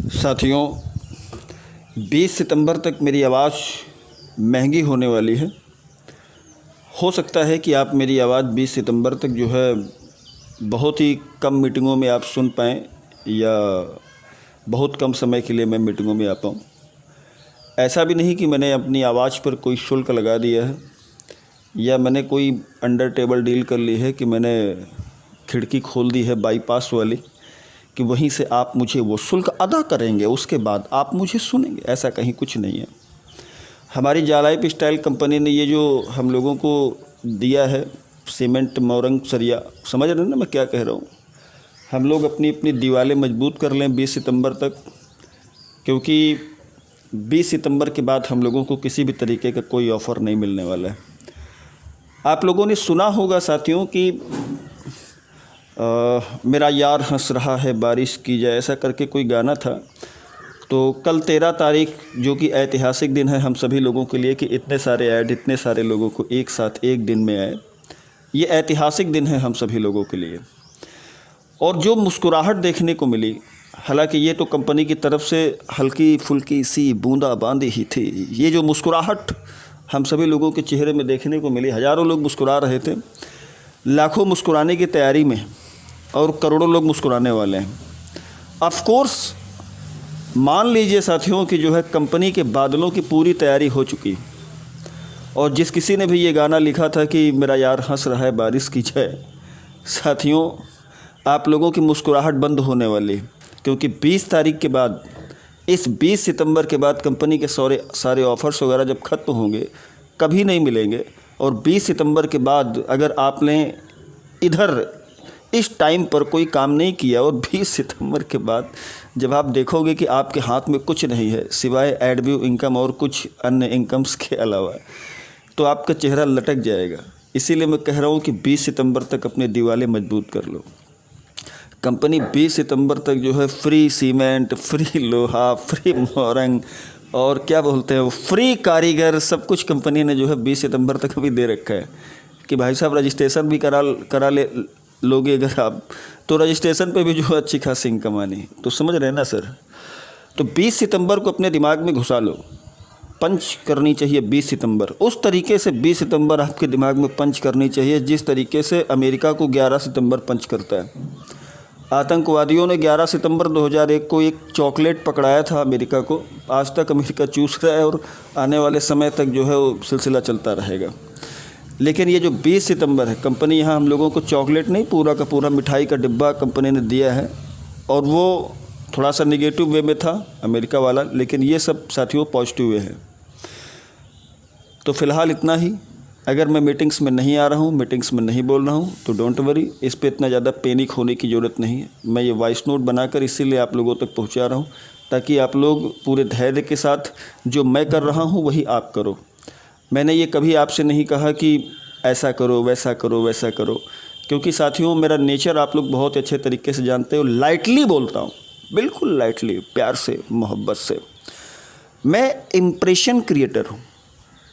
साथियों, 20 सितंबर तक मेरी आवाज़ महंगी होने वाली है। हो सकता है कि आप मेरी आवाज़ 20 सितंबर तक जो है बहुत ही कम मीटिंगों में आप सुन पाएँ या बहुत कम समय के लिए मैं मीटिंगों में आ पाऊँ। ऐसा भी नहीं कि मैंने अपनी आवाज़ पर कोई शुल्क लगा दिया है या मैंने कोई अंडर टेबल डील कर ली है कि मैंने खिड़की खोल दी है बाईपास वाली कि वहीं से आप मुझे वो शुल्क अदा करेंगे, उसके बाद आप मुझे सुनेंगे। ऐसा कहीं कुछ नहीं है। हमारी जालाइफ स्टाइल कंपनी ने ये जो हम लोगों को दिया है सीमेंट, मोरंग, सरिया, समझ रहे हैं ना मैं क्या कह रहा हूँ। हम लोग अपनी अपनी दीवारें मजबूत कर लें 20 सितंबर तक, क्योंकि 20 सितंबर के बाद हम लोगों को किसी भी तरीके का कोई ऑफ़र नहीं मिलने वाला है। आप लोगों ने सुना होगा साथियों कि मेरा यार हंस रहा है बारिश की जाए, ऐसा करके कोई गाना था। तो कल 13 तारीख जो कि ऐतिहासिक दिन है हम सभी लोगों के लिए कि इतने सारे ऐड इतने सारे लोगों को एक साथ एक दिन में आए, ये ऐतिहासिक दिन है हम सभी लोगों के लिए। और जो मुस्कुराहट देखने को मिली, हालांकि ये तो कंपनी की तरफ से हल्की फुल्की सी बूंदाबांदी ही थी, ये जो मुस्कुराहट हम सभी लोगों के चेहरे में देखने को मिली, हज़ारों लोग मुस्कुरा रहे थे, लाखों मुस्कुराने की तैयारी में और करोड़ों लोग मुस्कुराने वाले हैं। ऑफ कोर्स मान लीजिए साथियों कि जो है कंपनी के बादलों की पूरी तैयारी हो चुकी। और जिस किसी ने भी ये गाना लिखा था कि मेरा यार हंस रहा है बारिश की जाए, साथियों आप लोगों की मुस्कुराहट बंद होने वाली, क्योंकि 20 तारीख के बाद, इस 20 सितंबर के बाद कंपनी के सारे ऑफ़र्स वगैरह जब ख़त्म होंगे कभी नहीं मिलेंगे। और 20 सितंबर के बाद अगर आपने इधर इस टाइम पर कोई काम नहीं किया और 20 सितंबर के बाद जब आप देखोगे कि आपके हाथ में कुछ नहीं है सिवाय एडव्यू इनकम और कुछ अन्य इनकम्स के अलावा, तो आपका चेहरा लटक जाएगा। इसीलिए मैं कह रहा हूँ कि 20 सितंबर तक अपने दीवारें मजबूत कर लो। कंपनी 20 सितंबर तक जो है फ्री सीमेंट, फ्री लोहा, फ्री मोरंग और क्या बोलते हैं वो फ्री कारीगर, सब कुछ कंपनी ने जो है 20 सितंबर तक अभी दे रखा है कि भाई साहब रजिस्ट्रेशन भी करा ले लोगे अगर आप, तो रजिस्ट्रेशन पे भी जो है अच्छी खासी इनकम आनी। तो समझ रहे हैं ना सर। तो 20 सितंबर को अपने दिमाग में घुसा लो, पंच करनी चाहिए 20 सितंबर। उस तरीके से 20 सितंबर आपके दिमाग में पंच करनी चाहिए जिस तरीके से अमेरिका को 11 सितंबर पंच करता है। आतंकवादियों ने 11 सितंबर 2001 को एक चॉकलेट पकड़ाया था अमेरिका को, आज तक अमेरिका चूस रहा है और आने वाले समय तक जो है वो सिलसिला चलता रहेगा। लेकिन ये जो 20 सितंबर है, कंपनी यहाँ हम लोगों को चॉकलेट नहीं, पूरा का पूरा मिठाई का डिब्बा कंपनी ने दिया है। और वो थोड़ा सा निगेटिव वे में था अमेरिका वाला, लेकिन ये सब साथियों पॉजिटिव वे है। तो फ़िलहाल इतना ही। अगर मैं मीटिंग्स में नहीं आ रहा हूँ, मीटिंग्स में नहीं बोल रहा हूँ, तो डोंट वरी, इस पर इतना ज़्यादा पैनिक होने की ज़रूरत नहीं है। मैं ये वॉइस नोट बनाकर इसीलिए आप लोगों तक पहुँचा रहा हूँ ताकि आप लोग पूरे धैर्य के साथ जो मैं कर रहा हूँ वही आप करो। मैंने ये कभी आपसे नहीं कहा कि ऐसा करो वैसा करो वैसा करो, क्योंकि साथियों मेरा नेचर आप लोग बहुत अच्छे तरीके से जानते हो। लाइटली बोलता हूँ, बिल्कुल लाइटली, प्यार से, मोहब्बत से। मैं इम्प्रेशन क्रिएटर हूँ।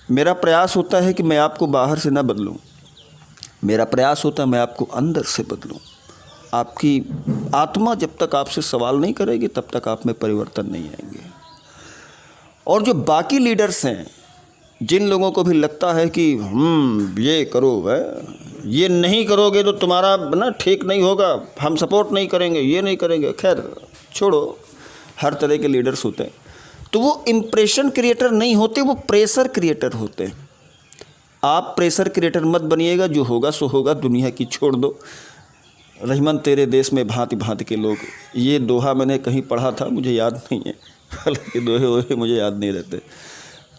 मेरा प्रयास होता है कि मैं आपको बाहर से ना बदलूँ, मेरा प्रयास होता है मैं आपको अंदर से बदलूँ। आपकी आत्मा जब तक आपसे सवाल नहीं करेगी तब तक आप में परिवर्तन नहीं आएंगे। और जो बाकी लीडर्स हैं, जिन लोगों को भी लगता है कि ये करो है, ये नहीं करोगे तो तुम्हारा ना ठीक नहीं होगा, हम सपोर्ट नहीं करेंगे, ये नहीं करेंगे, खैर छोड़ो, हर तरह के लीडर्स होते हैं। तो वो इम्प्रेशन क्रिएटर नहीं होते, वो प्रेशर क्रिएटर होते हैं। आप प्रेशर क्रिएटर मत बनिएगा, जो होगा सो होगा, दुनिया की छोड़ दो। रहीमन तेरे देश में भांति भांति के लोग, ये दोहा मैंने कहीं पढ़ा था, मुझे याद नहीं है, हालांकि दोहे वोहे मुझे याद नहीं रहते।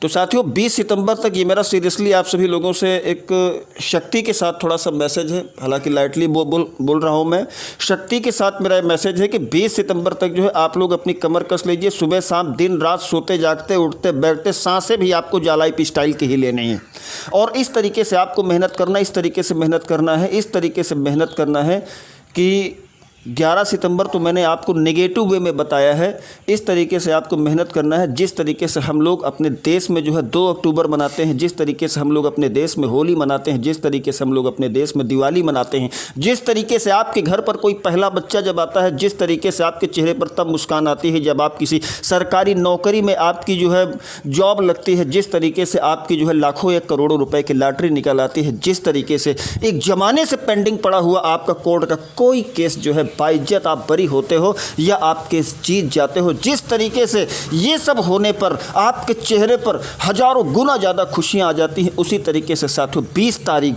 तो साथियों 20 सितंबर तक ये मेरा सीरियसली आप सभी लोगों से एक शक्ति के साथ थोड़ा सा मैसेज है, हालांकि लाइटली बोल रहा हूँ मैं। शक्ति के साथ मेरा मैसेज है कि 20 सितंबर तक जो है आप लोग अपनी कमर कस लीजिए। सुबह शाम दिन रात सोते जागते उठते बैठते सांसें भी आपको जालाइफ स्टाइल की ही लेनी है। और इस तरीके से आपको मेहनत करना है, इस तरीके से मेहनत करना है, इस तरीके से मेहनत करना है कि 11 सितंबर तो मैंने आपको नेगेटिव वे में बताया है। इस तरीके से आपको मेहनत करना है। जिस तरीके से हम लोग अपने देश में जो है 2 अक्टूबर मनाते हैं, जिस तरीके से हम लोग अपने देश में होली मनाते हैं, जिस तरीके से हम लोग अपने देश में दिवाली मनाते हैं, जिस तरीके से आपके घर पर कोई पहला बच्चा जब आता है, जिस तरीके से आपके चेहरे पर तब मुस्कान आती है जब आप किसी सरकारी नौकरी में आपकी जो है जॉब लगती है, जिस तरीके से आपकी जो है लाखों या करोड़ों रुपए की लॉटरी निकल आती है, जिस तरीके से एक ज़माने से पेंडिंग पड़ा हुआ आपका कोर्ट का कोई केस जो है बाइज्जत आप बरी होते हो या आप केस जीत जाते हो, जिस तरीके से ये सब होने पर आपके चेहरे पर हजारों गुना ज़्यादा खुशियाँ आ जाती हैं, उसी तरीके से साथियों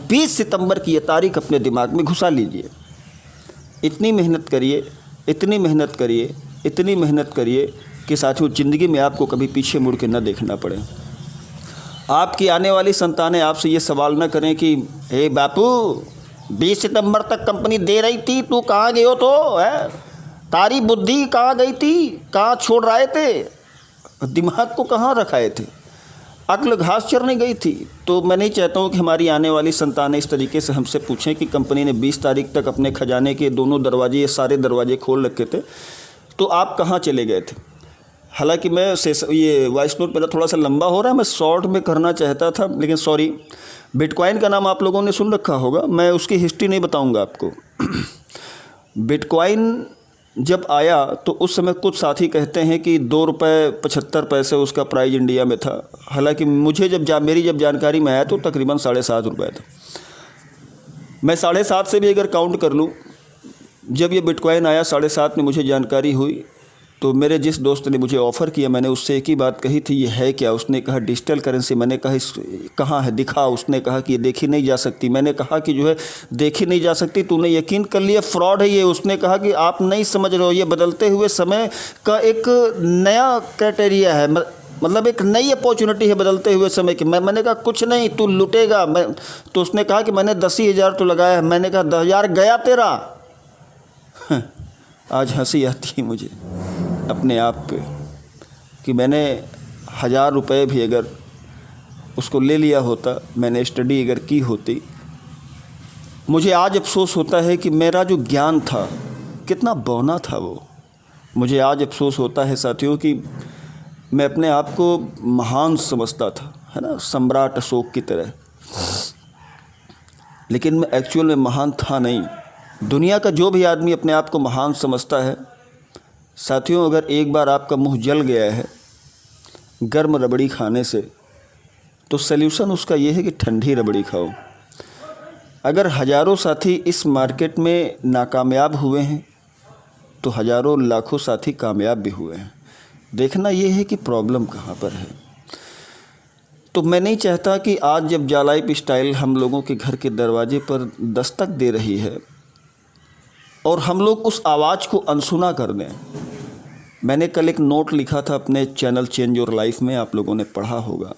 20 सितंबर की ये तारीख अपने दिमाग में घुसा लीजिए। इतनी मेहनत करिए, इतनी मेहनत करिए, इतनी मेहनत करिए कि साथियों ज़िंदगी में आपको कभी पीछे मुड़ के न देखना पड़े। आपकी आने वाली संतानें आपसे ये सवाल न करें कि हे बापू 20 सितंबर तक कंपनी दे रही थी, तू कहाँ गए हो तो है, तारी बुद्धि कहाँ गई थी, कहाँ छोड़ रहे थे, दिमाग को कहाँ रखाए थे, अक्ल घास चरने गई थी। तो मैं नहीं चाहता हूँ कि हमारी आने वाली संतानें इस तरीके से हमसे पूछें कि कंपनी ने 20 तारीख तक अपने खजाने के दोनों दरवाजे, ये सारे दरवाजे खोल रखे थे, तो आप कहाँ चले गए थे। हालांकि मैं ये वॉइस नोट मेरा थोड़ा सा लंबा हो रहा है, मैं शॉर्ट में करना चाहता था, लेकिन सॉरी। बिटकॉइन का नाम आप लोगों ने सुन रखा होगा, मैं उसकी हिस्ट्री नहीं बताऊंगा आपको। बिटकॉइन जब आया तो उस समय कुछ साथी कहते हैं कि 2 रुपये 75 पैसे उसका प्राइस इंडिया में था। हालांकि मुझे मेरी जब जानकारी में आया तो तकरीबन 7.5 रुपये था। मैं 7.5 से भी अगर काउंट कर लूँ, जब ये बिटकॉइन आया 7.5 में मुझे जानकारी हुई, तो मेरे जिस दोस्त ने मुझे ऑफ़र किया, मैंने उससे एक ही बात कही थी, ये है क्या। उसने कहा डिजिटल करेंसी। मैंने कहा इस कहाँ है, दिखा। उसने कहा कि ये देखी नहीं जा सकती। मैंने कहा कि जो है देखी नहीं जा सकती, तूने यकीन कर लिया फ्रॉड है ये। उसने कहा कि आप नहीं समझ रहे हो, ये बदलते हुए समय का एक नया क्राइटेरिया है, मतलब एक नई अपॉर्चुनिटी है बदलते हुए समय की। मैंने कहा कुछ नहीं, तू लुटेगा। तो उसने कहा कि मैंने 10,000 तो लगाया है। मैंने कहा 10,000 गया तेरा। आज हंसी आती है मुझे अपने आप पे कि मैंने 1,000 रुपये भी अगर उसको ले लिया होता, मैंने स्टडी अगर की होती, मुझे आज अफसोस होता है कि मेरा जो ज्ञान था कितना बौना था वो। मुझे आज अफसोस होता है साथियों कि मैं अपने आप को महान समझता था, है ना, सम्राट अशोक की तरह, लेकिन मैं एक्चुअल में महान था नहीं। दुनिया का जो भी आदमी अपने आप को महान समझता है साथियों, अगर एक बार आपका मुंह जल गया है गर्म रबड़ी खाने से, तो सल्यूशन उसका ये है कि ठंडी रबड़ी खाओ। अगर हज़ारों साथी इस मार्केट में नाकामयाब हुए हैं, तो हज़ारों लाखों साथी कामयाब भी हुए हैं। देखना ये है कि प्रॉब्लम कहाँ पर है। तो मैं नहीं चाहता कि आज जब जा लाइफ स्टाइल हम लोगों के घर के दरवाजे पर दस्तक दे रही है और हम लोग उस आवाज़ को अनसुना कर दें। मैंने कल एक नोट लिखा था अपने चैनल चेंज योर लाइफ में, आप लोगों ने पढ़ा होगा,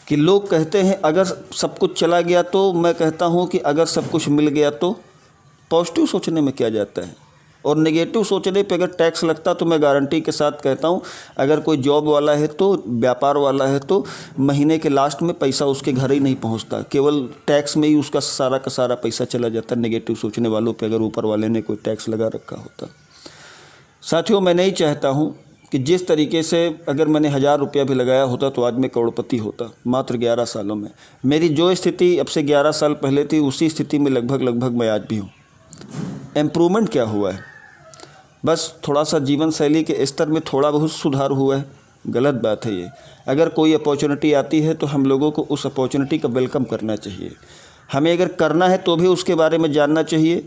कि लोग कहते हैं अगर सब कुछ चला गया तो, मैं कहता हूं कि अगर सब कुछ मिल गया तो। पॉजिटिव सोचने में क्या जाता है, और नेगेटिव सोचने पे अगर टैक्स लगता तो मैं गारंटी के साथ कहता हूं, अगर कोई जॉब वाला है तो, व्यापार वाला है तो, महीने के लास्ट में पैसा उसके घर ही नहीं पहुंचता, केवल टैक्स में ही उसका सारा का सारा पैसा चला जाता। नेगेटिव सोचने वालों पे अगर ऊपर वाले ने कोई टैक्स लगा रखा होता। साथियों, मैं नहीं चाहता हूं कि जिस तरीके से अगर मैंने 1,000 रुपया भी लगाया होता तो आज मैं करोड़पति होता, मात्र 11 सालों में। मेरी जो स्थिति अब से 11 साल पहले थी, उसी स्थिति में लगभग मैं आज भी हूँ। इम्प्रूवमेंट क्या हुआ है, बस थोड़ा सा जीवन शैली के स्तर में थोड़ा बहुत सुधार हुआ है। गलत बात है ये। अगर कोई अपॉर्चुनिटी आती है तो हम लोगों को उस अपॉर्चुनिटी का वेलकम करना चाहिए। हमें अगर करना है तो भी उसके बारे में जानना चाहिए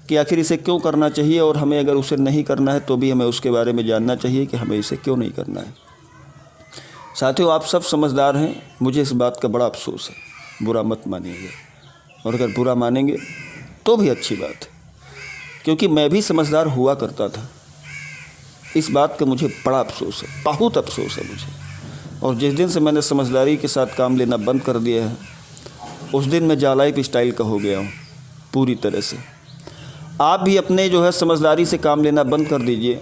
कि आखिर इसे क्यों करना चाहिए, और हमें अगर उसे नहीं करना है तो भी हमें उसके बारे में जानना चाहिए कि हमें इसे क्यों नहीं करना है। साथियों, आप सब समझदार हैं, मुझे इस बात का बड़ा अफसोस है, बुरा मत मानिएगा, और अगर बुरा मानेंगे तो भी अच्छी बात है, क्योंकि मैं भी समझदार हुआ करता था। इस बात का मुझे बड़ा अफसोस है, बहुत अफसोस है मुझे। और जिस दिन से मैंने समझदारी के साथ काम लेना बंद कर दिया है, उस दिन मैं जालाइफ स्टाइल का हो गया हूँ पूरी तरह से। आप भी अपने जो है समझदारी से काम लेना बंद कर दीजिए।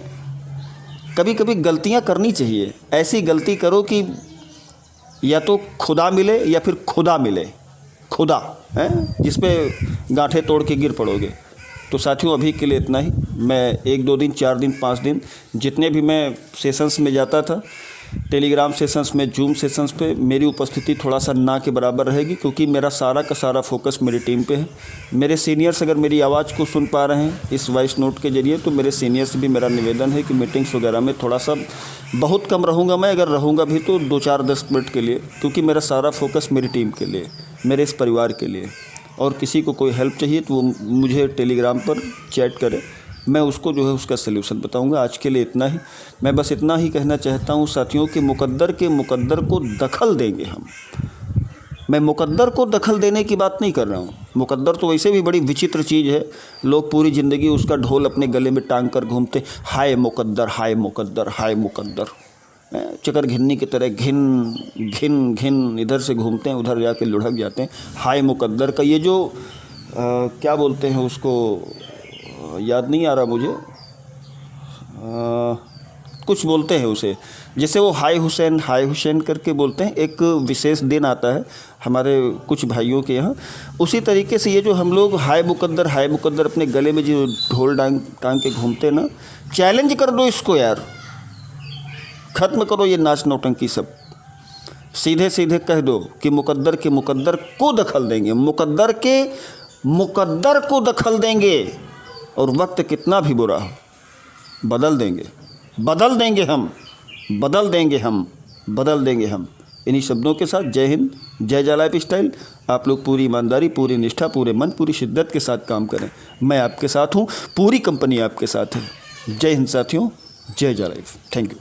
कभी कभी गलतियाँ करनी चाहिए, ऐसी गलती करो कि या तो खुदा मिले या फिर खुदा मिले। खुदा है जिस पे गांठें तोड़ के गिर पड़ोगे, तो साथियों अभी के लिए इतना ही। मैं 1-2 दिन, 4 दिन, 5 दिन जितने भी मैं सेशंस में जाता था, टेलीग्राम सेशंस में, जूम सेशंस पे मेरी उपस्थिति थोड़ा सा ना के बराबर रहेगी, क्योंकि मेरा सारा का सारा फोकस मेरी टीम पे है। मेरे सीनियर्स अगर मेरी आवाज़ को सुन पा रहे हैं इस वॉइस नोट के ज़रिए, तो मेरे सीनियर्स से भी मेरा निवेदन है कि मीटिंग्स वगैरह में थोड़ा सा बहुत कम रहूँगा मैं, अगर रहूँगा भी तो 2-4-10 मिनट के लिए, क्योंकि मेरा सारा फोकस मेरी टीम के लिए, मेरे इस परिवार के लिए। और किसी को कोई हेल्प चाहिए तो वो मुझे टेलीग्राम पर चैट करे, मैं उसको जो है उसका सलूशन बताऊंगा। आज के लिए इतना ही। मैं बस इतना ही कहना चाहता हूं साथियों कि मुकद्दर को दखल देंगे हम। मैं मुकद्दर को दखल देने की बात नहीं कर रहा हूं। मुकद्दर तो वैसे भी बड़ी विचित्र चीज़ है। लोग पूरी ज़िंदगी उसका ढोल अपने गले में टांग कर घूमते, हाय मुकद्दर, हाय मुकद्दर, हाय मुकद्दर, चकर घिन्नी की तरह घिन घिन घिन इधर से घूमते हैं, उधर जाके लुढ़क जाते हैं। हाय मुकद्दर का ये जो क्या बोलते हैं उसको, याद नहीं आ रहा मुझे, कुछ बोलते हैं उसे, जैसे वो हाय हुसैन करके बोलते हैं। एक विशेष दिन आता है हमारे कुछ भाइयों के यहाँ, उसी तरीके से ये जो हम लोग हाय मुकद्दर अपने गले में जो ढोल टांग के घूमते हैं ना, चैलेंज कर दो इसको यार, ख़त्म करो ये नाच नौटंकी सब। सीधे सीधे कह दो कि मुकद्दर को दखल देंगे, मुकद्दर को दखल देंगे, और वक्त कितना भी बुरा हो बदल देंगे हम। इन्हीं शब्दों के साथ जय हिंद, जय जा लाइफ स्टाइल। आप लोग पूरी ईमानदारी, पूरी निष्ठा, पूरे मन, पूरी शिद्दत के साथ काम करें। मैं आपके साथ हूँ, पूरी कंपनी आपके साथ है। जय हिंद साथियों, जय जा लाइफ। Thank you.